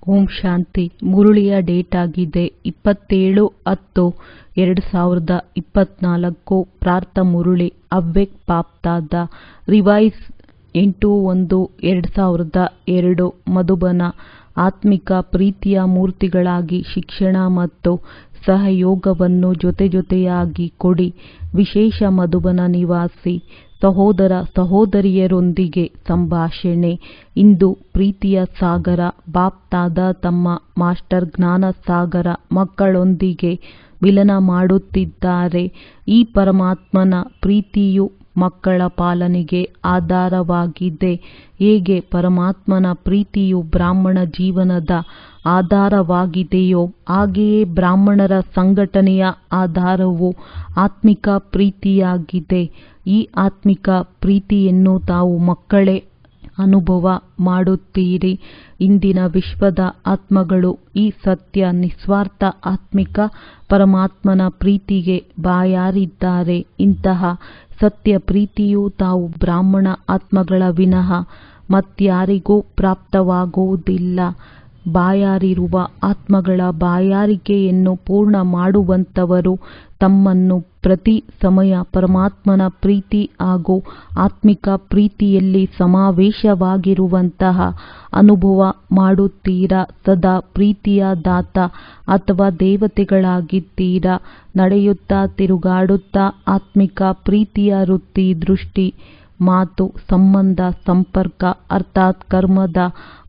ಓಂ ಶಾಂತಿ. ಮುರಳಿಯ date ಆಗಿದೆ 27/10/2024. ಪ್ರಾರ್ಥ ಮುರಳಿ ಅವ್ಯಕ್ತ BapDada. Revise 8/1/2002. Madhuban. ಆತ್ಮಿಕ ಪ್ರೀತಿಯ ಮೂರ್ತಿಗಳಾಗಿ ಶಿಕ್ಷಣ ಮತ್ತು ಸಹಯೋಗವನ್ನು ಜೊತೆಯಾಗಿ ಕೊಡಿ. ವಿಶೇಷ ಮಧುಬನ ನಿವಾಸಿ ಸಹೋದರ ಸಹೋದರಿಯರೊಂದಿಗೆ ಸಂಭಾಷಣೆ. ಇಂದು ಪ್ರೀತಿಯ ಸಾಗರ ಬಾಪ್ದಾದ ತಮ್ಮ ಮಾಸ್ಟರ್ ಜ್ಞಾನ ಸಾಗರ ಮಕ್ಕಳೊಂದಿಗೆ ವಿಲನ ಮಾಡುತ್ತಿದ್ದಾರೆ. ಈ ಪರಮಾತ್ಮನ ಪ್ರೀತಿಯು ಮಕ್ಕಳ ಪಾಲನೆಗೆ ಆಧಾರವಾಗಿದೆ. ಹೇಗೆ ಪರಮಾತ್ಮನ ಪ್ರೀತಿಯು ಬ್ರಾಹ್ಮಣ ಜೀವನದ ಆಧಾರವಾಗಿದೆಯೋ ಹಾಗೆಯೇ ಬ್ರಾಹ್ಮಣರ ಸಂಘಟನೆಯ ಆಧಾರವು ಆತ್ಮಿಕ ಪ್ರೀತಿಯಾಗಿದೆ. ಈ ಆತ್ಮಿಕ ಪ್ರೀತಿಯನ್ನು ತಾವು ಮಕ್ಕಳೇ ಅನುಭವ ಮಾಡುತ್ತೀರಿ. ಇಂದಿನ ವಿಶ್ವದ ಆತ್ಮಗಳು ಈ ಸತ್ಯ ನಿಸ್ವಾರ್ಥ ಆತ್ಮಿಕ ಪರಮಾತ್ಮನ ಪ್ರೀತಿಗೆ ಬಾಯಾರಿದ್ದಾರೆ. ಇಂತಹ ಸತ್ಯ ಪ್ರೀತಿಯು ತಾವು ಬ್ರಾಹ್ಮಣ ಆತ್ಮಗಳ ವಿನಃ ಮತ್ಯಾರಿಗೂ ಪ್ರಾಪ್ತವಾಗುವುದಿಲ್ಲ. ಬಾಯಾರಿರುವ ಆತ್ಮಗಳ ಬಾಯಾರಿಕೆಯನ್ನು ಪೂರ್ಣ ಮಾಡುವಂಥವರು ತಮ್ಮನ್ನು ಪ್ರತಿ ಸಮಯ ಪರಮಾತ್ಮನ ಪ್ರೀತಿ ಹಾಗೂ ಆತ್ಮಿಕ ಪ್ರೀತಿಯಲ್ಲಿ ಸಮಾವೇಶವಾಗಿರುವಂತಹ ಅನುಭವ ಮಾಡುತ್ತೀರಾ. ಸದಾ ಪ್ರೀತಿಯ ದಾತ ಅಥವಾ ದೇವತೆಗಳಾಗಿದ್ದೀರಾ. ನಡೆಯುತ್ತಾ ತಿರುಗಾಡುತ್ತಾ ಆತ್ಮಿಕ ಪ್ರೀತಿಯ ವೃತ್ತಿ, ದೃಷ್ಟಿ, ಮಾತು, ಸಂಬಂಧ, ಸಂಪರ್ಕ ಅರ್ಥಾತ್ ಕರ್ಮದ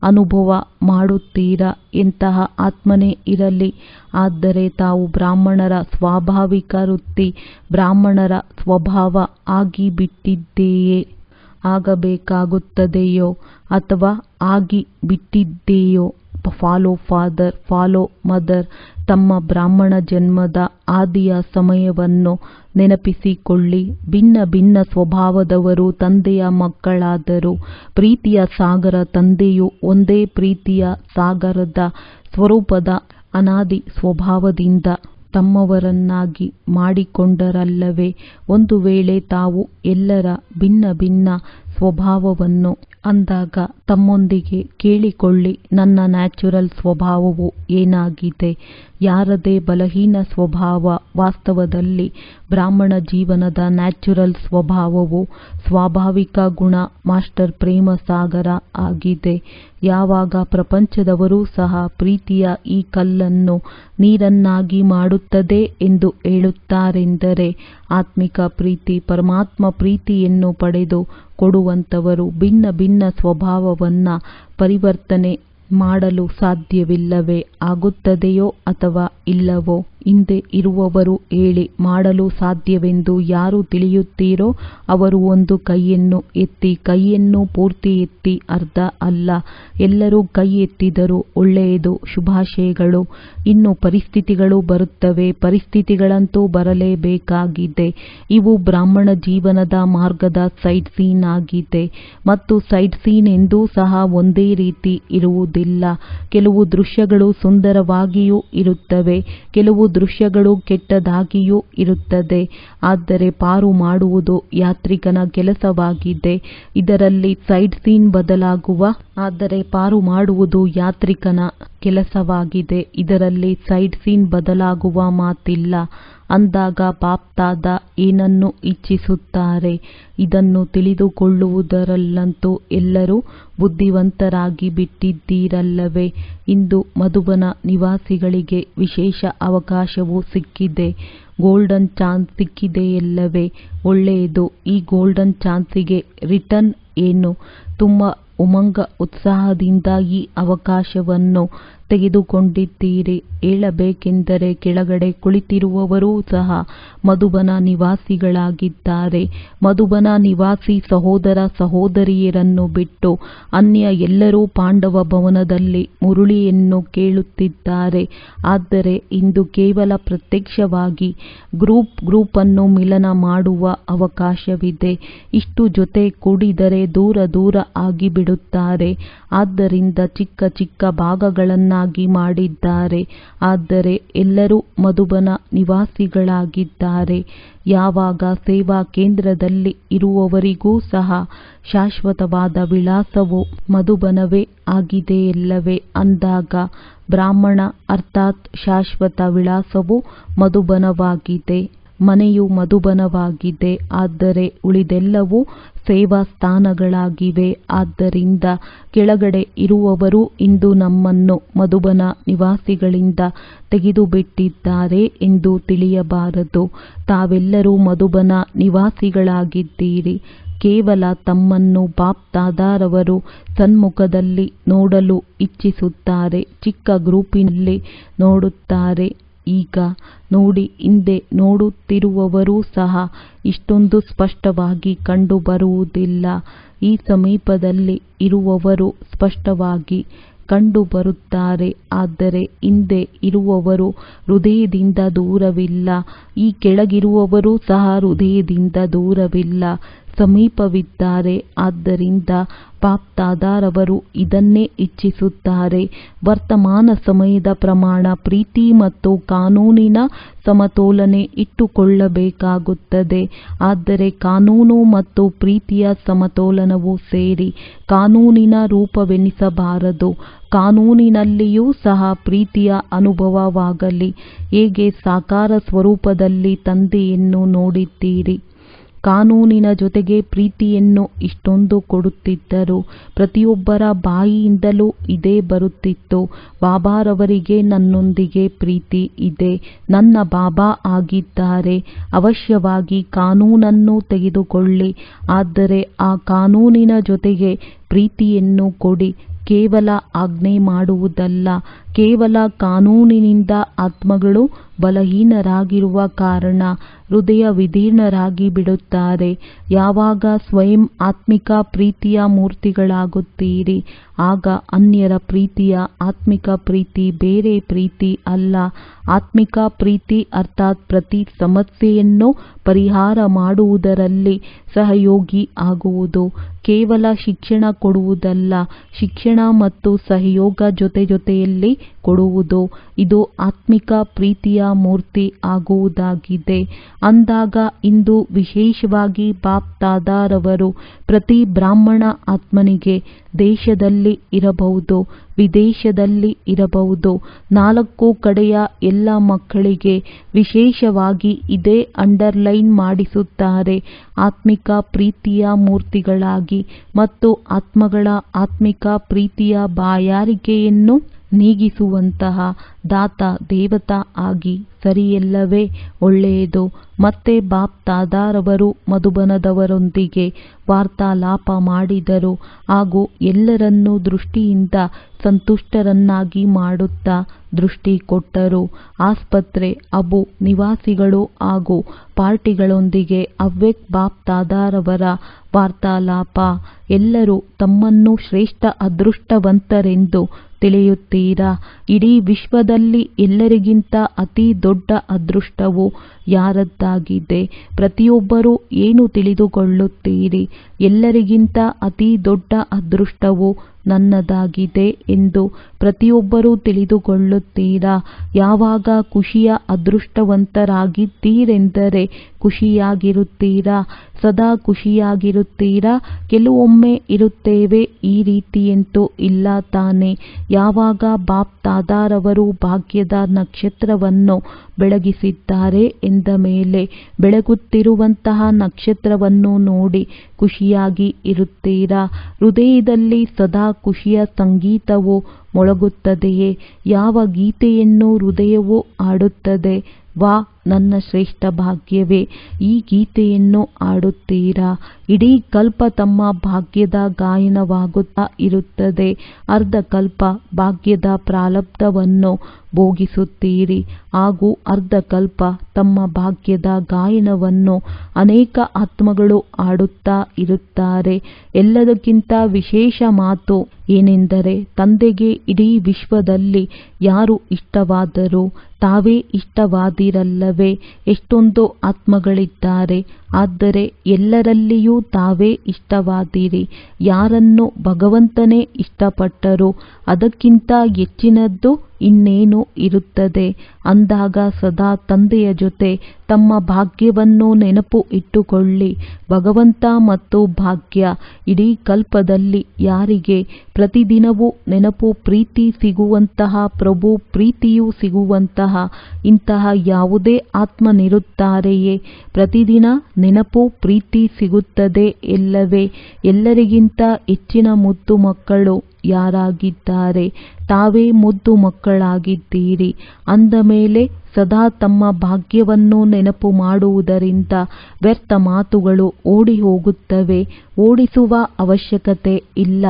ಅನುಭವ ಮಾಡುತ್ತೀರಾ. ಎಂತಹ ಆತ್ಮನೇ ಇರಲಿ. ಆದರೆ ತಾವು ಬ್ರಾಹ್ಮಣರ ಸ್ವಾಭಾವಿಕ ವೃತ್ತಿ, ಬ್ರಾಹ್ಮಣರ ಸ್ವಭಾವ ಆಗಿಬಿಟ್ಟಿದೆಯೇ, ಆಗಬೇಕಾಗುತ್ತದೆಯೋ ಅಥವಾ ಆಗಿಬಿಟ್ಟಿದೆಯೋ. Follow father, follow mother. ತಮ್ಮ ಬ್ರಾಹ್ಮಣ ಜನ್ಮದ ಆದಿಯ ಸಮಯವನ್ನು ನೆನಪಿಸಿಕೊಳ್ಳಿ. ಭಿನ್ನ ಭಿನ್ನ ಸ್ವಭಾವದವರು ತಂದೆಯ ಮಕ್ಕಳಾದರು. ಪ್ರೀತಿಯ ಸಾಗರ ತಂದೆಯು ಒಂದೇ ಪ್ರೀತಿಯ ಸಾಗರದ ಸ್ವರೂಪದ ಅನಾದಿ ಸ್ವಭಾವದಿಂದ ತಮ್ಮವರನ್ನಾಗಿ ಮಾಡಿಕೊಂಡರಲ್ಲವೇ. ಒಂದು ವೇಳೆ ತಾವು ಎಲ್ಲರ ಭಿನ್ನ ಭಿನ್ನ ಸ್ವಭಾವವನ್ನು ಅಂದಾಗ ತಮ್ಮೊಂದಿಗೆ ಕೇಳಿಕೊಳ್ಳಿ, ನನ್ನ ನ್ಯಾಚುರಲ್ ಸ್ವಭಾವವು ಏನಾಗಿದೆ. ಯಾರದೇ ಬಲಹೀನ ಸ್ವಭಾವ. ವಾಸ್ತವದಲ್ಲಿ ಬ್ರಾಹ್ಮಣ ಜೀವನದ ನ್ಯಾಚುರಲ್ ಸ್ವಭಾವವು ಸ್ವಾಭಾವಿಕ ಗುಣ ಮಾಸ್ಟರ್ ಪ್ರೇಮ ಸಾಗರ ಆಗಿದೆ. ಯಾವಾಗ ಪ್ರಪಂಚದವರೂ ಸಹ ಪ್ರೀತಿಯ ಈ ಕಲ್ಲನ್ನು ನೀರನ್ನಾಗಿ ಮಾಡುತ್ತದೆ ಎಂದು ಹೇಳುತ್ತಾರೆಂದರೆ ಆತ್ಮಿಕ ಪ್ರೀತಿ ಪರಮಾತ್ಮ ಪ್ರೀತಿಯನ್ನು ಪಡೆದು ಕೊಡುವಂಥವರು ಭಿನ್ನ ಭಿನ್ನ ಸ್ವಭಾವವನ್ನು ಪರಿವರ್ತನೆ ಮಾಡಲು ಸಾಧ್ಯವಿಲ್ಲವೇ. ಆಗುತ್ತದೆಯೋ ಅಥವಾ ಇಲ್ಲವೋ. ಹಿಂದೆ ಇರುವವರು ಹೇಳಿ ಮಾಡಲು ಸಾಧ್ಯವೆಂದು ಯಾರು ತಿಳಿಯುತ್ತೀರೋ ಅವರು ಒಂದು ಕೈಯನ್ನು ಎತ್ತಿ. ಕೈಯನ್ನು ಪೂರ್ತಿ ಎತ್ತಿ ಅರ್ಧ ಅಲ್ಲ. ಎಲ್ಲರೂ ಕೈ ಎತ್ತಿದರೂ ಒಳ್ಳೆಯದು. ಶುಭಾಶಯಗಳು. ಇನ್ನು ಪರಿಸ್ಥಿತಿಗಳು ಬರುತ್ತವೆ. ಪರಿಸ್ಥಿತಿಗಳಂತೂ ಬರಲೇಬೇಕಾಗಿದೆ. ಇವು ಬ್ರಾಹ್ಮಣ ಜೀವನದ ಮಾರ್ಗದ ಸೈಡ್ ಸೀನ್ ಆಗಿದೆ. ಮತ್ತು ಸೈಡ್ ಸೀನ್ ಎಂದೂ ಸಹ ಒಂದೇ ರೀತಿ ಇರುವುದಿಲ್ಲ. ಕೆಲವು ದೃಶ್ಯಗಳು ಸುಂದರವಾಗಿಯೂ ಇರುತ್ತವೆ, ಕೆಲವು ದೃಶ್ಯಗಳು ಕೆಟ್ಟದಾಗಿಯೂ ಇರುತ್ತದೆ. ಆದರೆ ಪಾರು ಮಾಡುವುದು ಯಾತ್ರಿಕನ ಕೆಲಸವಾಗಿದೆ. ಇದರಲ್ಲಿ ಸೈಡ್ ಸೀನ್ ಬದಲಾಗುವ ಆದರೆ ಪಾರು ಮಾಡುವುದು ಯಾತ್ರಿಕನ ಕೆಲಸವಾಗಿದೆ. ಇದರಲ್ಲಿ ಸೈಡ್ ಸೀನ್ ಬದಲಾಗುವ ಮಾತಿಲ್ಲ. ಅಂದಾಗ ಬಾಪ್ದಾದ ಏನನ್ನು ಇಚ್ಛಿಸುತ್ತಾರೆ ಇದನ್ನು ತಿಳಿದುಕೊಳ್ಳುವುದರಲ್ಲಂತೂ ಎಲ್ಲರೂ ಬುದ್ಧಿವಂತರಾಗಿ ಬಿಟ್ಟಿದ್ದೀರಲ್ಲವೇ. ಇಂದು ಮಧುಬನ ನಿವಾಸಿಗಳಿಗೆ ವಿಶೇಷ ಅವಕಾಶವು ಸಿಕ್ಕಿದೆ. ಗೋಲ್ಡನ್ ಚಾನ್ಸ್ ಸಿಕ್ಕಿದೆಯಲ್ಲವೇ. ಒಳ್ಳೆಯದು. ಈ ಗೋಲ್ಡನ್ ಚಾನ್ಸಿಗೆ ರಿಟರ್ನ್ ಏನು. ತುಂಬ ಉಮಂಗ ಉತ್ಸಾಹದಿಂದ ಈ ಅವಕಾಶವನ್ನು ತೆಗೆದುಕೊಂಡಿದ್ದೀರಿ. ಹೇಳಬೇಕೆಂದರೆ ಕೆಳಗಡೆ ಕುಳಿತಿರುವವರೂ ಸಹ ಮಧುಬನ ನಿವಾಸಿಗಳಾಗಿದ್ದಾರೆ. ಮಧುಬನ ನಿವಾಸಿ ಸಹೋದರ ಸಹೋದರಿಯರನ್ನು ಬಿಟ್ಟು ಅನ್ಯ ಎಲ್ಲರೂ ಪಾಂಡವ ಭವನದಲ್ಲಿ ಮುರಳಿಯನ್ನು ಕೇಳುತ್ತಿದ್ದಾರೆ. ಆದರೆ ಇಂದು ಕೇವಲ ಪ್ರತ್ಯಕ್ಷವಾಗಿ ಗ್ರೂಪ್ ಅನ್ನು ಮಿಲನ ಮಾಡುವ ಅವಕಾಶವಿದೆ. ಇಷ್ಟು ಜೊತೆ ಕೂಡಿದರೆ ದೂರ ಆಗಿಬಿಡುತ್ತದೆ. ಬಿಡುತ್ತಾರೆ. ಆದ್ದರಿಂದ ಚಿಕ್ಕ ಚಿಕ್ಕ ಭಾಗಗಳನ್ನಾಗಿ ಮಾಡಿದ್ದಾರೆ. ಆದರೆ ಎಲ್ಲರೂ ಮಧುಬನ ನಿವಾಸಿಗಳಾಗಿದ್ದಾರೆ. ಯಾವಾಗ ಸೇವಾ ಕೇಂದ್ರದಲ್ಲಿ ಇರುವವರಿಗೂ ಸಹ ಶಾಶ್ವತವಾದ ವಿಳಾಸವು ಮಧುಬನವೇ ಆಗಿದೆಯಲ್ಲವೇ ಅಂದಾಗ ಬ್ರಾಹ್ಮಣ ಅರ್ಥಾತ್ ಶಾಶ್ವತ ವಿಳಾಸವು ಮಧುಬನವಾಗಿದೆ. ಮನೆಯು ಮಧುಬನವಾಗಿದೆ. ಆದರೆ ಉಳಿದೆಲ್ಲವೂ ಸೇವಾ ಸ್ಥಾನಗಳಾಗಿವೆ. ಆದ್ದರಿಂದ ಕೆಳಗಡೆ ಇರುವವರು ಇಂದು ನಮ್ಮನ್ನು ಮಧುಬನ ನಿವಾಸಿಗಳಿಂದ ತೆಗೆದುಬಿಟ್ಟಿದ್ದಾರೆ ಎಂದು ತಿಳಿಯಬಾರದು. ತಾವೆಲ್ಲರೂ ಮಧುಬನ ನಿವಾಸಿಗಳಾಗಿದ್ದೀರಿ. ಕೇವಲ ತಮ್ಮನ್ನು ಬಾಪ್ ದಾದಾರವರು ಸನ್ಮುಖದಲ್ಲಿ ನೋಡಲು ಇಚ್ಛಿಸುತ್ತಾರೆ. ಚಿಕ್ಕ ಗ್ರೂಪಿನಲ್ಲಿ ನೋಡುತ್ತಾರೆ. ಈಗ ನೋಡಿ, ಹಿಂದೆ ನೋಡುತ್ತಿರುವವರೂ ಸಹ ಇಷ್ಟೊಂದು ಸ್ಪಷ್ಟವಾಗಿ ಕಂಡುಬರುವುದಿಲ್ಲ. ಈ ಸಮೀಪದಲ್ಲಿ ಇರುವವರು ಸ್ಪಷ್ಟವಾಗಿ ಕಂಡುಬರುತ್ತಾರೆ. ಆದರೆ ಹಿಂದೆ ಇರುವವರು ಹೃದಯದಿಂದ ದೂರವಿಲ್ಲ. ಈ ಕೆಳಗಿರುವವರು ಸಹ ಹೃದಯದಿಂದ ದೂರವಿಲ್ಲ, ಸಮೀಪವಿದ್ದಾರೆ. ಆದ್ದರಿಂದ ಬಾಪ್ ದಾದಾರವರು ಇದನ್ನೇ ಇಚ್ಛಿಸುತ್ತಾರೆ. ವರ್ತಮಾನ ಸಮಯದ ಪ್ರಮಾಣ ಪ್ರೀತಿ ಮತ್ತು ಕಾನೂನಿನ ಸಮತೋಲನೆ ಇಟ್ಟುಕೊಳ್ಳಬೇಕಾಗುತ್ತದೆ. ಆದರೆ ಕಾನೂನು ಮತ್ತು ಪ್ರೀತಿಯ ಸಮತೋಲನವು ಸೇರಿ ಕಾನೂನಿನ ರೂಪವೆನಿಸಬಾರದು. ಕಾನೂನಿನಲ್ಲಿಯೂ ಸಹ ಪ್ರೀತಿಯ ಅನುಭವವಾಗಲಿ. ಹೇಗೆ ಸಾಕಾರ ಸ್ವರೂಪದಲ್ಲಿ ತಂದೆಯನ್ನು ನೋಡಿದ್ದೀರಿ, ಕಾನೂನಿನ ಜೊತೆಗೆ ಪ್ರೀತಿಯನ್ನು ಇಷ್ಟೊಂದು ಕೊಡುತ್ತಿದ್ದರು. ಪ್ರತಿಯೊಬ್ಬರ ಬಾಯಿಯಿಂದಲೂ ಇದೇ ಬರುತ್ತಿತ್ತು. ಬಾಬಾರವರಿಗೆ ನನ್ನೊಂದಿಗೆ ಪ್ರೀತಿ ಇದೆ, ನನ್ನ ಬಾಬಾ ಆಗಿದ್ದಾರೆ. ಅವಶ್ಯವಾಗಿ ಕಾನೂನನ್ನು ತೆಗೆದುಕೊಳ್ಳಿ. ಆದರೆ ಆ ಕಾನೂನಿನ ಜೊತೆಗೆ ಪ್ರೀತಿಯನ್ನು ಕೊಡಿ. ಕೇವಲ ಆಜ್ಞೆ ಮಾಡುವುದಲ್ಲ. ಕೇವಲ ಕಾನೂನಿನಿಂದ ಆತ್ಮಗಳು ಬಲಹೀನರಾಗಿರುವ ಕಾರಣ ಹೃದಯ ವಿದೀರ್ಣರಾಗಿ ಬಿಡುತ್ತಾರೆ. ಯಾವಾಗ ಸ್ವಯಂ ಆತ್ಮಿಕ ಪ್ರೀತಿಯ ಮೂರ್ತಿಗಳಾಗುತ್ತೀರಿ, ಆಗ ಅನ್ಯರ ಪ್ರೀತಿಯ ಆತ್ಮಿಕ ಪ್ರೀತಿ ಬೇರೆ ಪ್ರೀತಿ ಅಲ್ಲ. ಆತ್ಮಿಕ ಪ್ರೀತಿ ಅರ್ಥಾತ್ ಪ್ರತಿ ಸಮಸ್ಯೆಯನ್ನು ಪರಿಹಾರ ಮಾಡುವುದರಲ್ಲಿ ಸಹಯೋಗಿ ಆಗುವುದು. ಕೇವಲ ಶಿಕ್ಷಣ ಕೊಡುವುದಲ್ಲ, ಶಿಕ್ಷಣ ಮತ್ತು ಸಹಯೋಗ ಜೊತೆಯಲ್ಲಿ ಕೊಡುವುದು. ಇದು ಆತ್ಮಿಕ ಪ್ರೀತಿಯ ಮೂರ್ತಿ ಆಗುವುದಾಗಿದೆ. ಅಂದಾಗ ಇಂದು ವಿಶೇಷವಾಗಿ ಬಾಪ್ ದಾದಾರವರು ಪ್ರತಿ ಬ್ರಾಹ್ಮಣ ಆತ್ಮನಿಗೆ ದೇಶದಲ್ಲಿ ಇರಬಹುದು, ವಿದೇಶದಲ್ಲಿ ಇರಬಹುದು, 4 ಕಡೆಯ ಎಲ್ಲ ಮಕ್ಕಳಿಗೆ ವಿಶೇಷವಾಗಿ ಇದೇ ಅಂಡರ್ಲೈನ್ ಮಾಡಿಸುತ್ತಾರೆ. ಆತ್ಮಿಕ ಪ್ರೀತಿಯ ಮೂರ್ತಿಗಳಾಗಿ ಮತ್ತು ಆತ್ಮಗಳ ಆತ್ಮಿಕ ಪ್ರೀತಿಯ ಬಾಯಾರಿಕೆಯನ್ನು ನೀಗಿಸುವಂತಹ ದಾತ ದೇವತಾ ಆಗಿ. ಸರಿಯಲ್ಲವೇ? ಒಳ್ಳೆಯದು. ಮತ್ತೆ ಬಾಪ್ ದಾದಾರವರು ಮಧುಬನದವರೊಂದಿಗೆ ವಾರ್ತಾಲಾಪ ಮಾಡಿದರು ಹಾಗೂ ಎಲ್ಲರನ್ನೂ ದೃಷ್ಟಿಯಿಂದ ಸಂತುಷ್ಟರನ್ನಾಗಿ ಮಾಡುತ್ತಾ ದೃಷ್ಟಿ ಕೊಟ್ಟರು. ಆಸ್ಪತ್ರೆ, ಅಬು ನಿವಾಸಿಗಳು ಹಾಗೂ ಪಾರ್ಟಿಗಳೊಂದಿಗೆ ಅವ್ಯಕ್ತ ಬಾಪ್ ದಾದಾರವರ ವಾರ್ತಾಲಾಪ. ಎಲ್ಲರೂ ತಮ್ಮನ್ನು ಶ್ರೇಷ್ಠ ಅದೃಷ್ಟವಂತರೆಂದು ತಿಳಿಯುತ್ತೀರಾ? ಇಡೀ ವಿಶ್ವದಲ್ಲಿ ಎಲ್ಲರಿಗಿಂತ ಅತಿ ದೊಡ್ಡ ಅದೃಷ್ಟವು ಯಾರದ್ದಾಗಿದೆ? ಪ್ರತಿಯೊಬ್ಬರೂ ಏನು ತಿಳಿದುಕೊಳ್ಳುತ್ತೀರಿ? ಎಲ್ಲರಿಗಿಂತ ಅತಿ ದೊಡ್ಡ ಅದೃಷ್ಟವು ನನ್ನದಾಗಿದೆ ಎಂದು ಪ್ರತಿಯೊಬ್ಬರೂ ತಿಳಿದುಕೊಳ್ಳುತ್ತೀರಾ? ಯಾವಾಗ ಖುಷಿಯ ಅದೃಷ್ಟವಂತರಾಗಿದ್ದೀರೆಂದರೆ ಖುಷಿಯಾಗಿರುತ್ತೀರಾ? ಸದಾ ಖುಷಿಯಾಗಿರುತ್ತೀರಾ? ಕೆಲವೊಮ್ಮೆ ಇರುತ್ತೇವೆ, ಈ ರೀತಿಯಂತೂ ಇಲ್ಲ ತಾನೆ? ಯಾವಾಗ ಬಾಪ್ ದಾದಾರವರು ಭಾಗ್ಯದ ನಕ್ಷತ್ರವನ್ನು ಬೆಳಗಿಸಿದ್ದಾರೆ ಎಂದ ಮೇಲೆ ಬೆಳಗುತ್ತಿರುವಂತಹ ನಕ್ಷತ್ರವನ್ನು ನೋಡಿ ಖುಷಿಯಾಗಿ ಇರುತ್ತೀರಾ? ಹೃದಯದಲ್ಲಿ ಸದಾ ಖುಷಿಯ ಸಂಗೀತವು ಮೊಳಗುತ್ತದೆಯೇ? ಯಾವ ಗೀತೆಯನ್ನು ಹೃದಯವು ಹಾಡುತ್ತದೆ? ವಾ ನನ್ನ ಶ್ರೇಷ್ಠ ಭಾಗ್ಯವೇ, ಈ ಗೀತೆಯನ್ನು ಹಾಡುತ್ತೀರಾ? ಇಡೀ ಕಲ್ಪ ತಮ್ಮ ಭಾಗ್ಯದ ಗಾಯನವಾಗುತ್ತಾ ಇರುತ್ತದೆ. ಅರ್ಧ ಕಲ್ಪ ಭಾಗ್ಯದ ಪ್ರಾರಬ್ಧವನ್ನು ಭೋಗಿಸುತ್ತೀರಿ ಹಾಗೂ ಅರ್ಧ ಕಲ್ಪ ತಮ್ಮ ಭಾಗ್ಯದ ಗಾಯನವನ್ನು ಅನೇಕ ಆತ್ಮಗಳು ಹಾಡುತ್ತಾ ಇರುತ್ತಾರೆ. ಎಲ್ಲದಕ್ಕಿಂತ ವಿಶೇಷ ಮಾತು ಏನೆಂದರೆ ತಂದೆಗೆ ಇಡೀ ವಿಶ್ವದಲ್ಲಿ ಯಾರು ಇಷ್ಟವಾದರು? ತಾವೇ ಇಷ್ಟವಾದಿರಲ್ಲವೇ? ಎಷ್ಟೊಂದು ಆತ್ಮಗಳಿದ್ದಾರೆ, ಆದರೆ ಎಲ್ಲರಲ್ಲಿಯೂ ತಾವೇ ಇಷ್ಟವಾದಿರಿ. ಯಾರನ್ನು ಭಗವಂತನೇ ಇಷ್ಟಪಟ್ಟರೋ ಅದಕ್ಕಿಂತ ಹೆಚ್ಚಿನದ್ದು ಇನ್ನೇನು ಇರುತ್ತದೆ? ಅಂದಾಗ ಸದಾ ತಂದೆಯ ಜೊತೆ ತಮ್ಮ ಭಾಗ್ಯವನ್ನು ನೆನಪು ಇಟ್ಟುಕೊಳ್ಳಿ. ಭಗವಂತ ಮತ್ತು ಭಾಗ್ಯ. ಇಡೀ ಕಲ್ಪದಲ್ಲಿ ಯಾರಿಗೆ ಪ್ರತಿದಿನವೂ ನೆನಪು ಪ್ರೀತಿ ಸಿಗುವಂತಹ, ಪ್ರಭು ಪ್ರೀತಿಯೂ ಸಿಗುವಂತಹ ಇಂತಹ ಯಾವುದೇ ಆತ್ಮನಿರುತ್ತಾರೆಯೇ? ಪ್ರತಿದಿನ ನೆನಪು ಪ್ರೀತಿ ಸಿಗುತ್ತದೆ ಎಲ್ಲವೇ? ಎಲ್ಲರಿಗಿಂತ ಹೆಚ್ಚಿನ ಮುದ್ದು ಮಕ್ಕಳು ಯಾರಾಗಿದ್ದಾರೆ? ತಾವೇ ಮುದ್ದು ಮಕ್ಕಳಾಗಿದ್ದೀರಿ. ಅಂದ ಮೇಲೆ ಸದಾ ತಮ್ಮ ಭಾಗ್ಯವನ್ನು ನೆನಪು ಮಾಡುವುದರಿಂದ ವ್ಯರ್ಥ ಮಾತುಗಳು ಓಡಿ ಹೋಗುತ್ತವೆ. ಓಡಿಸುವ ಅವಶ್ಯಕತೆ ಇಲ್ಲ,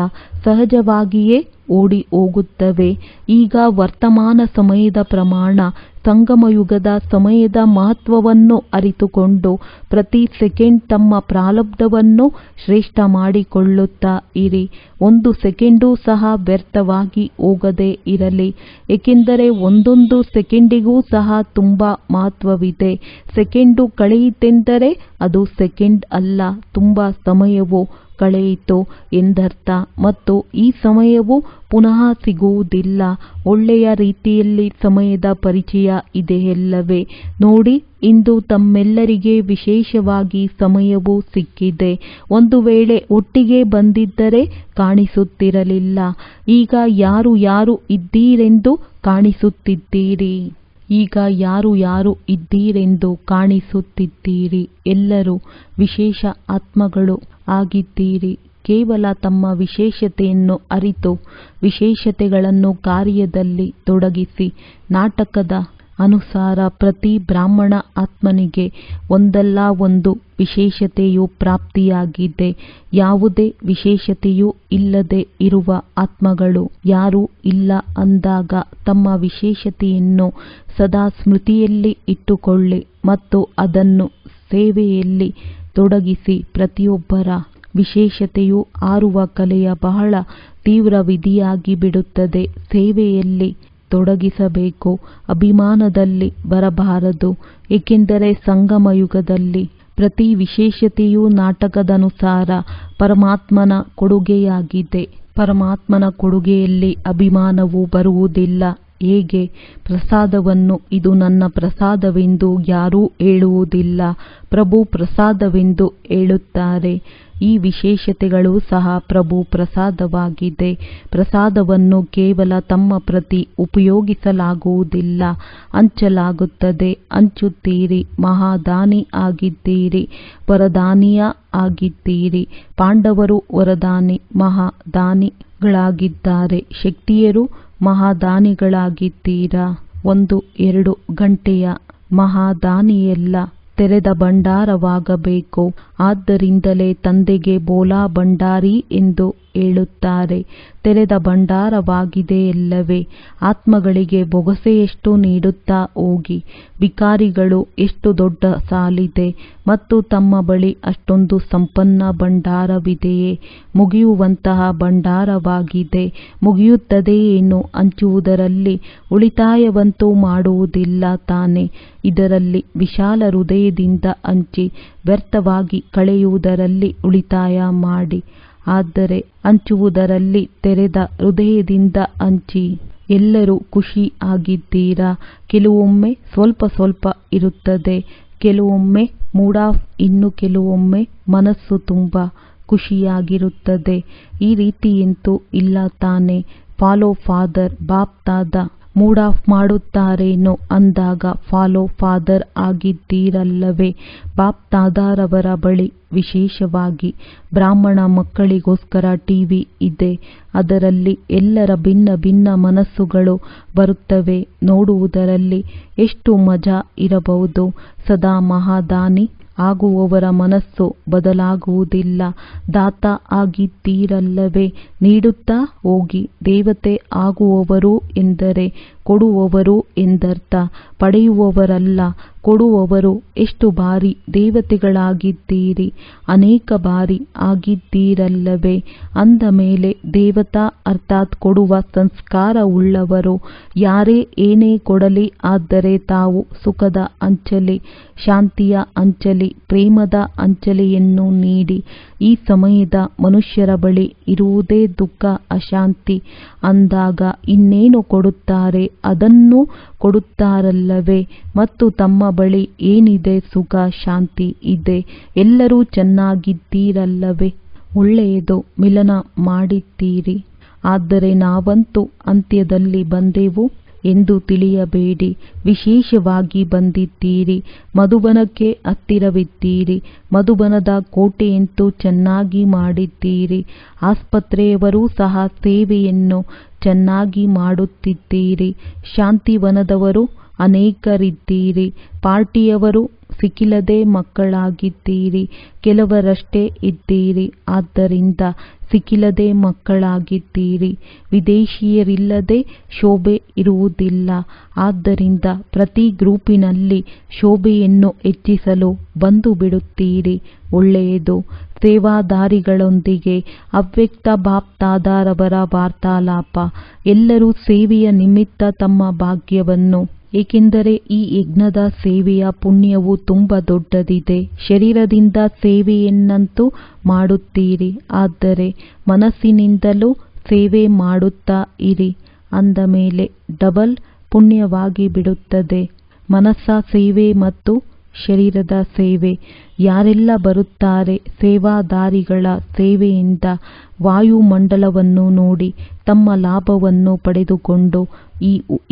ಸಹಜವಾಗಿಯೇ ಓಡಿ ಹೋಗುತ್ತವೆ. ಈಗ ವರ್ತಮಾನ ಸಮಯದ ಪ್ರಮಾಣ, ಸಂಗಮಯುಗದ ಸಮಯದ ಮಹತ್ವವನ್ನು ಅರಿತುಕೊಂಡು ಪ್ರತಿ ಸೆಕೆಂಡ್ ತಮ್ಮ ಪ್ರಾರಬ್ಧವನ್ನು ಶ್ರೇಷ್ಠ ಮಾಡಿಕೊಳ್ಳುತ್ತಾ ಇರಿ. ಒಂದು ಸೆಕೆಂಡೂ ಸಹ ವ್ಯರ್ಥವಾಗಿ ಹೋಗದೇ ಇರಲಿ, ಏಕೆಂದರೆ ಒಂದೊಂದು ಸೆಕೆಂಡಿಗೂ ಸಹ ತುಂಬ ಮಹತ್ವವಿದೆ. ಸೆಕೆಂಡು ಕಳೆಯಿತೆಂದರೆ ಅದು ಸೆಕೆಂಡ್ ಅಲ್ಲ, ತುಂಬ ಸಮಯವು ಕಳೆಯಿತು ಎಂದರ್ಥ, ಮತ್ತು ಈ ಸಮಯವು ಪುನಃ ಸಿಗುವುದಿಲ್ಲ. ಒಳ್ಳೆಯ ರೀತಿಯಲ್ಲಿ ಸಮಯದ ಪರಿಚಯ ಇದೆಯಲ್ಲವೇ? ನೋಡಿ, ಇಂದು ತಮ್ಮೆಲ್ಲರಿಗೆ ವಿಶೇಷವಾಗಿ ಸಮಯವು ಸಿಕ್ಕಿದೆ. ಒಂದು ವೇಳೆ ಒಟ್ಟಿಗೆ ಬಂದಿದ್ದರೆ ಕಾಣಿಸುತ್ತಿರಲಿಲ್ಲ. ಈಗ ಯಾರು ಯಾರು ಇದ್ದೀರೆಂದು ಕಾಣಿಸುತ್ತಿದ್ದೀರಿ. ಈಗ ಯಾರು ಯಾರು ಇದ್ದೀರೆಂದು ಕಾಣಿಸುತ್ತಿದ್ದೀರಿ. ಎಲ್ಲರೂ ವಿಶೇಷ ಆತ್ಮಗಳು ಆಗಿದ್ದೀರಿ. ಕೇವಲ ತಮ್ಮ ವಿಶೇಷತೆಯನ್ನು ಅರಿತು ವಿಶೇಷತೆಗಳನ್ನು ಕಾರ್ಯದಲ್ಲಿ ತೊಡಗಿಸಿ. ನಾಟಕದ ಅನುಸಾರ ಪ್ರತಿ ಬ್ರಾಹ್ಮಣ ಆತ್ಮನಿಗೆ ಒಂದಲ್ಲ ಒಂದು ವಿಶೇಷತೆಯು ಪ್ರಾಪ್ತಿಯಾಗಿದೆ. ಯಾವುದೇ ವಿಶೇಷತೆಯೂ ಇಲ್ಲದೆ ಇರುವ ಆತ್ಮಗಳು ಯಾರೂ ಇಲ್ಲ. ಅಂದಾಗ ತಮ್ಮ ವಿಶೇಷತೆಯನ್ನು ಸದಾ ಸ್ಮೃತಿಯಲ್ಲಿ ಇಟ್ಟುಕೊಳ್ಳಿ ಮತ್ತು ಅದನ್ನು ಸೇವೆಯಲ್ಲಿ ತೊಡಗಿಸಿ. ಪ್ರತಿಯೊಬ್ಬರ ವಿಶೇಷತೆಯು ಆರುವ ಕಲೆಯ ಬಹಳ ತೀವ್ರ ವಿಧಿಯಾಗಿ ಬಿಡುತ್ತದೆ. ಸೇವೆಯಲ್ಲಿ ತೊಡಗಿಸಬೇಕು, ಅಭಿಮಾನದಲ್ಲಿ ಬರಬಾರದು. ಏಕೆಂದರೆ ಸಂಗಮಯುಗದಲ್ಲಿ ಪ್ರತಿ ವಿಶೇಷತೆಯೂ ನಾಟಕದನುಸಾರ ಪರಮಾತ್ಮನ ಕೊಡುಗೆಯಾಗಿದೆ. ಪರಮಾತ್ಮನ ಕೊಡುಗೆಯಲ್ಲಿ ಅಭಿಮಾನವು ಬರುವುದಿಲ್ಲ. ಹೇಗೆ? ಪ್ರಸಾದವನ್ನು ಇದು ನನ್ನ ಪ್ರಸಾದವೆಂದು ಯಾರೂ ಹೇಳುವುದಿಲ್ಲ, ಪ್ರಭು ಪ್ರಸಾದವೆಂದು ಹೇಳುತ್ತಾರೆ. ಈ ವಿಶೇಷತೆಗಳು ಸಹ ಪ್ರಭು ಪ್ರಸಾದವಾಗಿದೆ. ಪ್ರಸಾದವನ್ನು ಕೇವಲ ತಮ್ಮ ಪ್ರತಿ ಉಪಯೋಗಿಸಲಾಗುವುದಿಲ್ಲ, ಹಂಚಲಾಗುತ್ತದೆ. ಹಂಚುತ್ತೀರಿ. ಮಹಾದಾನಿ ಆಗಿದ್ದೀರಿ, ವರದಾನಿಯ ಆಗಿದ್ದೀರಿ. ಪಾಂಡವರು ವರದಾನಿ ಮಹಾದಾನಿಗಳಾಗಿದ್ದಾರೆ. ಶಕ್ತಿಯರು ಮಹಾದಾನಿಗಳಾಗಿದ್ದೀರಾ. 1-2 ಗಂಟೆಯ ಮಹಾದಾನಿಯೆಲ್ಲ ತೆರೆದ ಭಂಡಾರವಾಗಬೇಕು. ಆದ್ದರಿಂದಲೇ ತಂದೆಗೆ ಬೋಲಾ ಭಂಡಾರಿ ಎಂದು ಹೇಳುತ್ತಾರೆ. ತೆರೆದ ಭಂಡಾರವಾಗಿದೆಯಲ್ಲವೇ? ಆತ್ಮಗಳಿಗೆ ಬೊಗಸೆಯಷ್ಟು ನೀಡುತ್ತಾ ಹೋಗಿ. ಭಿಕಾರಿಗಳು ಎಷ್ಟು ದೊಡ್ಡ ಸಾಲಿದೆ ಮತ್ತು ತಮ್ಮ ಬಳಿ ಅಷ್ಟೊಂದು ಸಂಪನ್ನ ಭಂಡಾರವಿದೆಯೇ? ಮುಗಿಯುವಂತಹ ಭಂಡಾರವಾಗಿದೆ. ಮುಗಿಯುತ್ತದೆಯೇನು? ಹಂಚುವುದರಲ್ಲಿ ಉಳಿತಾಯವಂತೂ ಮಾಡುವುದಿಲ್ಲ ತಾನೆ. ಇದರಲ್ಲಿ ವಿಶಾಲ ಹೃದಯದಿಂದ ಹಂಚಿ, ವ್ಯರ್ಥವಾಗಿ ಕಳೆಯುವುದರಲ್ಲಿ ಉಳಿತಾಯ ಮಾಡಿ. ಆದರೆ ಹಂಚುವುದರಲ್ಲಿ ತೆರೆದ ಹೃದಯದಿಂದ ಹಂಚಿ. ಎಲ್ಲರೂ ಖುಷಿ ಆಗಿದ್ದೀರಾ. ಕೆಲವೊಮ್ಮೆ ಸ್ವಲ್ಪ ಸ್ವಲ್ಪ ಇರುತ್ತದೆ, ಕೆಲವೊಮ್ಮೆ ಮೂಡ್ ಆಫ್, ಇನ್ನು ಕೆಲವೊಮ್ಮೆ ಮನಸ್ಸು ತುಂಬ ಖುಷಿಯಾಗಿರುತ್ತದೆ. ಈ ರೀತಿಯಂತೂ ಇಲ್ಲ ತಾನೆ. Follow father, Baap Dada mood of ಮಾಡುತ್ತಾರೇನೋ ಅಂದಾಗ ಫಾಲೋ ಫಾದರ್ ಆಗಿದ್ದೀರಲ್ಲವೇ? ಬಾಪ್ ದಾದಾರವರ ಬಳಿ ವಿಶೇಷವಾಗಿ ಬ್ರಾಹ್ಮಣ ಮಕ್ಕಳಿಗೋಸ್ಕರ ಟಿವಿ ಇದೆ. ಅದರಲ್ಲಿ ಎಲ್ಲರ ಭಿನ್ನ ಭಿನ್ನ ಮನಸ್ಸುಗಳು ಬರುತ್ತವೆ. ನೋಡುವುದರಲ್ಲಿ ಎಷ್ಟು ಮಜಾ ಇರಬಹುದು. ಸದಾ ಮಹಾದಾನಿ ಆಗುವವರ ಮನಸ್ಸು ಬದಲಾಗುವುದಿಲ್ಲ. ದಾತ ಆಗಿದ್ದೀರಲ್ಲವೇ? ನೀಡುತ್ತಾ ಹೋಗಿ. ದೇವತೆ ಆಗುವವರು ಎಂದರೆ ಕೊಡುವವರು ಎಂದರ್ಥ, ಪಡೆಯುವವರಲ್ಲ. ಕೊಡುವವರು ಎಷ್ಟು ಬಾರಿ ದೇವತೆಗಳಾಗಿದ್ದೀರಿ, ಅನೇಕ ಬಾರಿ ಆಗಿದ್ದೀರಲ್ಲವೇ? ಅಂದ ಮೇಲೆ ದೇವತಾ ಅರ್ಥಾತ್ ಕೊಡುವ ಸಂಸ್ಕಾರವುಳ್ಳವರು ಯಾರೇ ಏನೇ ಕೊಡಲಿ, ಆದರೆ ತಾವು ಸುಖದ ಅಂಚಲಿ, ಶಾಂತಿಯ ಅಂಚಲಿ, ಪ್ರೇಮದ ಅಂಚಲಿಯನ್ನು ನೀಡಿ. ಈ ಸಮಯದ ಮನುಷ್ಯರ ಬಳಿ ಇರುವುದೇ ದುಃಖ, ಅಶಾಂತಿ. ಅಂದಾಗ ಇನ್ನೇನು ಕೊಡುತ್ತಾರೆ? ಅದನ್ನೂ ಕೊಡುತ್ತಾರಲ್ಲವೇ? ಮತ್ತು ತಮ್ಮ ಬಳಿ ಏನಿದೆ? ಸುಖ, ಶಾಂತಿ ಇದೆ. ಎಲ್ಲರೂ ಚೆನ್ನಾಗಿದ್ದೀರಲ್ಲವೇ? ಒಳ್ಳೆಯದು, ಮಿಲನ ಮಾಡಿದ್ದೀರಿ. ಆದರೆ ನಾವಂತೂ ಅಂತ್ಯದಲ್ಲಿ ಬಂದೆವು ಎಂದು ತಿಳಿಯಬೇಡಿ. ವಿಶೇಷವಾಗಿ ಬಂದಿದ್ದೀರಿ. ಮಧುಬನಕ್ಕೆ ಹತ್ತಿರವಿದ್ದೀರಿ. ಮಧುಬನದ ಕೋಟೆಯಂತೂ ಚೆನ್ನಾಗಿ ಮಾಡಿದ್ದೀರಿ. ಆಸ್ಪತ್ರೆಯವರೂ ಸಹ ಸೇವೆಯನ್ನು ಚೆನ್ನಾಗಿ ಮಾಡುತ್ತಿದ್ದೀರಿ. ಶಾಂತಿವನದವರು ಅನೇಕರಿದ್ದೀರಿ. ಪಾರ್ಟಿಯವರು ಸಿಕ್ಕಿಲ್ಲದೆ ಮಕ್ಕಳಾಗಿದ್ದೀರಿ. ಕೆಲವರಷ್ಟೇ ಇದ್ದೀರಿ, ಆದ್ದರಿಂದ ಸಿಕ್ಕಿಲ್ಲದೆ ಮಕ್ಕಳಾಗಿದ್ದೀರಿ. ವಿದೇಶಿಯರಿಲ್ಲದೆ ಶೋಭೆ ಇರುವುದಿಲ್ಲ. ಆದ್ದರಿಂದ ಪ್ರತಿ ಗ್ರೂಪಿನಲ್ಲಿ ಶೋಭೆಯನ್ನು ಹೆಚ್ಚಿಸಲು ಬಂದು ಬಿಡುತ್ತೀರಿ. ಒಳ್ಳೆಯದು. ಸೇವಾದಾರಿಗಳೊಂದಿಗೆ ಅವ್ಯಕ್ತ ಬಾಪ್ದಾದರವರ ವಾರ್ತಾಲಾಪ. ಎಲ್ಲರೂ ಸೇವೆಯ ನಿಮಿತ್ತ ತಮ್ಮ ಭಾಗ್ಯವನ್ನು, ಏಕೆಂದರೆ ಈ ಯಜ್ಞದ ಸೇವೆಯ ಪುಣ್ಯವು ತುಂಬ ದೊಡ್ಡದಿದೆ. ಶರೀರದಿಂದ ಸೇವೆಯನ್ನಂತೂ ಮಾಡುತ್ತೀರಿ, ಆದರೆ ಮನಸ್ಸಿನಿಂದಲೂ ಸೇವೆ ಮಾಡುತ್ತಾ ಇರಿ. ಅಂದ ಮೇಲೆ ಡಬಲ್ ಪುಣ್ಯವಾಗಿ ಬಿಡುತ್ತದೆ. ಮನಸ್ಸ ಸೇವೆ ಮತ್ತು ಶರೀರದ ಸೇವೆ. ಯಾರೆಲ್ಲ ಬರುತ್ತಾರೆ ಸೇವಾದಾರಿಗಳ ಸೇವೆಯಿಂದ ವಾಯುಮಂಡಲವನ್ನು ನೋಡಿ ತಮ್ಮ ಲಾಭವನ್ನು ಪಡೆದುಕೊಂಡು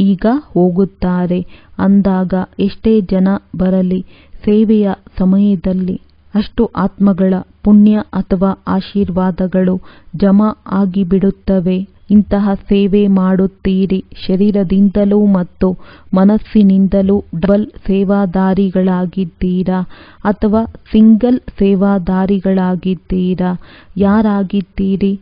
ಈಗ ಹೋಗುತ್ತಾರೆ. ಅಂದಾಗ ಎಷ್ಟೇ ಜನ ಬರಲಿ, ಸೇವೆಯ ಸಮಯದಲ್ಲಿ ಅಷ್ಟು ಆತ್ಮಗಳ ಪುಣ್ಯ ಅಥವಾ ಆಶೀರ್ವಾದಗಳು ಜಮಾ ಆಗಿಬಿಡುತ್ತವೆ. ಇಂತಹ ಸೇವೆ ಮಾಡುತ್ತೀರಿ. ಶರೀರದಿಂದಲೂ ಮತ್ತು ಮನಸ್ಸಿನಿಂದಲೂ ಡಬಲ್ ಸೇವಾದಾರಿಗಳಾಗಿದ್ದೀರಾ ಅಥವಾ ಸಿಂಗಲ್ ಸೇವಾದಾರಿಗಳಾಗಿದ್ದೀರಾ? ಯಾರಾಗಿದ್ದೀರಿ?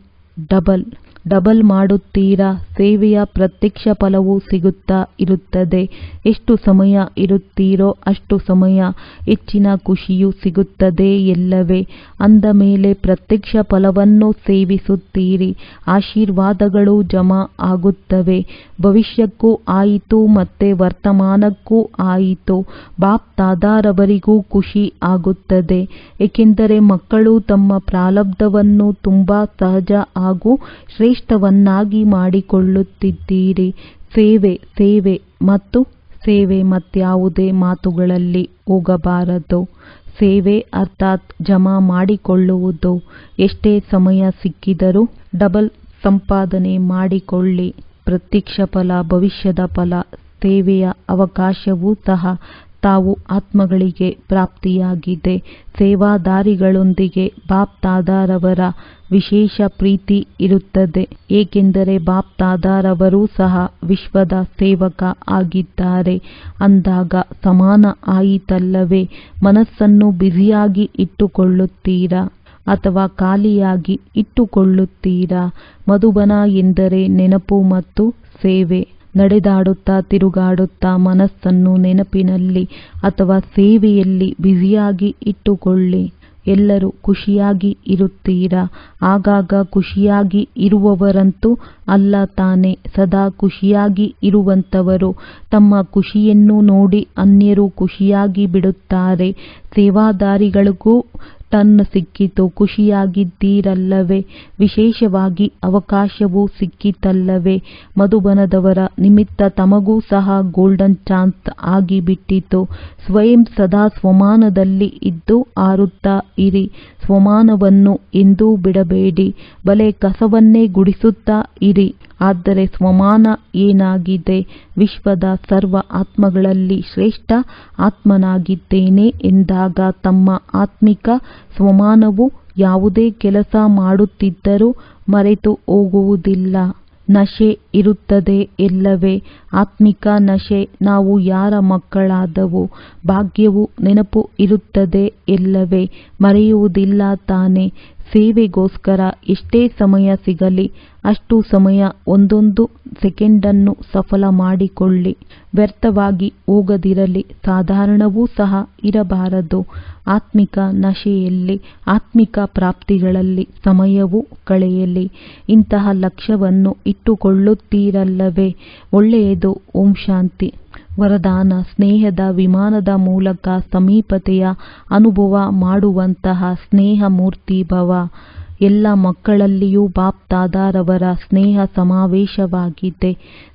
ಡಬಲ್ ಮಾಡುತ್ತೀರಾ? ಸೇವೆಯ ಪ್ರತ್ಯಕ್ಷ ಫಲವು ಸಿಗುತ್ತಾ ಇರುತ್ತದೆ. ಎಷ್ಟು ಸಮಯ ಇರುತ್ತೀರೋ ಅಷ್ಟು ಸಮಯ ಹೆಚ್ಚಿನ ಖುಷಿಯೂ ಸಿಗುತ್ತದೆ ಎಲ್ಲವೇ? ಅಂದ ಮೇಲೆ ಪ್ರತ್ಯಕ್ಷ ಫಲವನ್ನು ಸೇವಿಸುತ್ತೀರಿ. ಆಶೀರ್ವಾದಗಳು ಜಮಾ ಆಗುತ್ತವೆ. ಭವಿಷ್ಯಕ್ಕೂ ಆಯಿತು ಮತ್ತೆ ವರ್ತಮಾನಕ್ಕೂ ಆಯಿತು. ಬಾಪ್ ದಾದಾರವರಿಗೂ ಖುಷಿ ಆಗುತ್ತದೆ, ಏಕೆಂದರೆ ಮಕ್ಕಳು ತಮ್ಮ ಪ್ರಾರಬ್ಧವನ್ನು ತುಂಬಾ ಸಹಜ ಹಾಗೂ ಶ್ರೇಷ್ಠವನ್ನಾಗಿ ಮಾಡಿಕೊಳ್ಳುತ್ತಿದ್ದೀರಿ. ಸೇವೆ ಸೇವೆ ಮತ್ತು ಸೇವೆ, ಮತ್ಯಾವುದೇ ಮಾತುಗಳಲ್ಲಿ ಹೋಗಬಾರದು. ಸೇವೆ ಅರ್ಥಾತ್ ಜಮಾ ಮಾಡಿಕೊಳ್ಳುವುದು. ಎಷ್ಟೇ ಸಮಯ ಸಿಕ್ಕಿದರೂ ಡಬಲ್ ಸಂಪಾದನೆ ಮಾಡಿಕೊಳ್ಳಿ. ಪ್ರತ್ಯಕ್ಷ ಫಲ, ಭವಿಷ್ಯದ ಫಲ, ಸೇವೆಯ ಅವಕಾಶವೂ ಸಹ ತಾವು ಆತ್ಮಗಳಿಗೆ ಪ್ರಾಪ್ತಿಯಾಗಿದೆ. ಸೇವಾದಾರಿಗಳೊಂದಿಗೆ ಬಾಪ್ ದಾದಾರವರ ವಿಶೇಷ ಪ್ರೀತಿ ಇರುತ್ತದೆ, ಏಕೆಂದರೆ ಬಾಪ್ ದಾದಾರವರೂ ಸಹ ವಿಶ್ವದ ಸೇವಕ ಆಗಿದ್ದಾರೆ. ಅಂದಾಗ ಸಮಾನ ಆಯಿತಲ್ಲವೇ? ಮನಸ್ಸನ್ನು ಬ್ಯುಸಿಯಾಗಿ ಇಟ್ಟುಕೊಳ್ಳುತ್ತೀರಾ ಅಥವಾ ಖಾಲಿಯಾಗಿ ಇಟ್ಟುಕೊಳ್ಳುತ್ತೀರಾ? ಮಧುಬನ ಎಂದರೆ ನೆನಪು ಮತ್ತು ಸೇವೆ. ನಡೆದಾಡುತ್ತಾ ತಿರುಗಾಡುತ್ತಾ ಮನಸ್ಸನ್ನು ನೆನಪಿನಲ್ಲಿ ಅಥವಾ ಸೇವೆಯಲ್ಲಿ ಬ್ಯುಸಿಯಾಗಿ ಇಟ್ಟುಕೊಳ್ಳಿ. ಎಲ್ಲರೂ ಖುಷಿಯಾಗಿ ಇರುತ್ತೀರಾ? ಆಗಾಗ ಖುಷಿಯಾಗಿ ಇರುವವರಂತೂ ಅಲ್ಲ ತಾನೇ. ಸದಾ ಖುಷಿಯಾಗಿ ಇರುವಂಥವರು ತಮ್ಮ ಖುಷಿಯನ್ನು ನೋಡಿ ಅನ್ಯರು ಖುಷಿಯಾಗಿ ಬಿಡುತ್ತಾರೆ. ಸೇವಾದಾರಿಗಳಿಗೂ ಟರ್ನ್ ಸಿಕ್ಕಿತು. ಖುಷಿಯಾಗಿದ್ದೀರಲ್ಲವೇ? ವಿಶೇಷವಾಗಿ ಅವಕಾಶವೂ ಸಿಕ್ಕಿತಲ್ಲವೇ? ಮಧುಬನದವರ ನಿಮಿತ್ತ ತಮಗೂ ಸಹ ಗೋಲ್ಡನ್ ಚಾನ್ಸ್ ಆಗಿಬಿಟ್ಟಿತು. ಸ್ವಯಂ ಸದಾ ಸ್ವಮಾನದಲ್ಲಿ ಇದ್ದು ಹಾರುತ್ತಾ ಇರಿ. ಸ್ವಮಾನವನ್ನು ಎಂದೂ ಬಿಡಬೇಡಿ. ಬಲೆ ಕಸವನ್ನೇ ಗುಡಿಸುತ್ತಾ ಇರಿ. ಆದರೆ ಸ್ವಮಾನ ಏನಾಗಿದೆ? ವಿಶ್ವದ ಸರ್ವ ಆತ್ಮಗಳಲ್ಲಿ ಶ್ರೇಷ್ಠ ಆತ್ಮನಾಗಿದ್ದೇನೆ ಎಂದಾಗ ತಮ್ಮ ಆತ್ಮಿಕ ಸ್ವಮಾನವು ಯಾವುದೇ ಕೆಲಸ ಮಾಡುತ್ತಿದ್ದರೂ ಮರೆತು ಹೋಗುವುದಿಲ್ಲ. ನಶೆ ಇರುತ್ತದೆ ಎಲ್ಲವೇ? ಆತ್ಮಿಕ ನಶೆ. ನಾವು ಯಾರ ಮಕ್ಕಳಾದವು? ಭಾಗ್ಯವು ನೆನಪು ಇರುತ್ತದೆ ಎಲ್ಲವೇ? ಮರೆಯುವುದಿಲ್ಲ ತಾನೇ? ಸೇವೆಗೋಸ್ಕರ ಎಷ್ಟೇ ಸಮಯ ಸಿಗಲಿ ಅಷ್ಟು ಸಮಯ ಒಂದೊಂದು ಸೆಕೆಂಡನ್ನು ಸಫಲ ಮಾಡಿಕೊಳ್ಳಿ. ವ್ಯರ್ಥವಾಗಿ ಹೋಗದಿರಲಿ, ಸಾಧಾರಣವೂ ಸಹ ಇರಬಾರದು. ಆತ್ಮಿಕ ನಶೆಯಲ್ಲಿ, ಆತ್ಮಿಕ ಪ್ರಾಪ್ತಿಗಳಲ್ಲಿ ಸಮಯವೂ ಕಳೆಯಲಿ. ಇಂತಹ ಲಕ್ಷ್ಯವನ್ನು ಇಟ್ಟುಕೊಳ್ಳುತ್ತೀರಲ್ಲವೇ? ಒಳ್ಳೆಯದು. ಓಂ ಶಾಂತಿ. ವರದಾನ: ಸ್ನೇಹದ ವಿಮಾನದ ಮೂಲಕ ಸಮೀಪತೆಯ ಅನುಭವ ಮಾಡುವಂತಹ ಸ್ನೇಹ ಮೂರ್ತಿ ಭವ. ಎಲ್ಲ ಮಕ್ಕಳಲ್ಲಿಯೂ ಬಾಪ್ ದಾದಾರವರ ಸ್ನೇಹ ಸಮಾವೇಶವಾಗಿದೆ.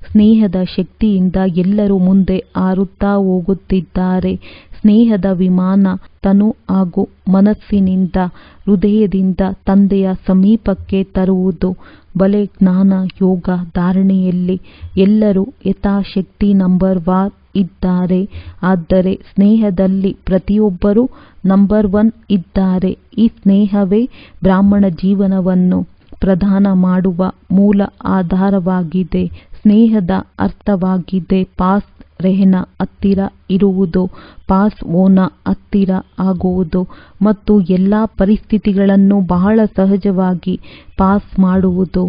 ಸ್ನೇಹದ ಶಕ್ತಿಯಿಂದ ಎಲ್ಲರೂ ಮುಂದೆ ಹಾರುತ್ತಾ ಹೋಗುತ್ತಿದ್ದಾರೆ. ಸ್ನೇಹದ ವಿಮಾನ ತನು ಹಾಗೂ ಮನಸ್ಸಿನಿಂದ, ಹೃದಯದಿಂದ ತಂದೆಯ ಸಮೀಪಕ್ಕೆ ತರುವುದು. ಬಲೆ ಜ್ಞಾನ ಯೋಗ ಧಾರಣೆಯಲ್ಲಿ ಎಲ್ಲರೂ ಯಥಾಶಕ್ತಿ ನಂಬರ್ ವಾರ್ ಇದ್ದಾರೆ. ಆದರೆ ಸ್ನೇಹದಲ್ಲಿ ಪ್ರತಿಯೊಬ್ಬರೂ ನಂಬರ್ 1 ಇದ್ದಾರೆ. ಈ ಸ್ನೇಹವೇ ಬ್ರಾಹ್ಮಣ ಜೀವನವನ್ನು ಪ್ರದಾನ ಮಾಡುವ ಮೂಲ ಆಧಾರವಾಗಿದೆ. ಸ್ನೇಹದ ಅರ್ಥವಾಗಿದೆ ಪಾಸ್ ರೆಹನ, ಹತ್ತಿರ ಇರುವುದು, ಪಾಸ್ ಹೋನ, ಹತ್ತಿರ ಆಗುವುದು, ಮತ್ತು ಎಲ್ಲ ಪರಿಸ್ಥಿತಿಗಳನ್ನು ಬಹಳ ಸಹಜವಾಗಿ ಪಾಸ್ ಮಾಡುವುದು.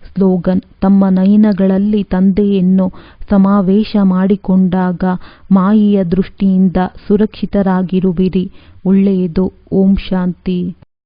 ಸ್ಲೋಗನ್: ತಮ್ಮ ನಯನಗಳಲ್ಲಿ ತಂದೆಯನ್ನು ಸಮಾವೇಶ ಮಾಡಿಕೊಂಡಾಗ ಮಾಯೆಯ ದೃಷ್ಟಿಯಿಂದ ಸುರಕ್ಷಿತರಾಗಿರುವಿರಿ. ಒಳ್ಳೆಯದು. ಓಂ ಶಾಂತಿ.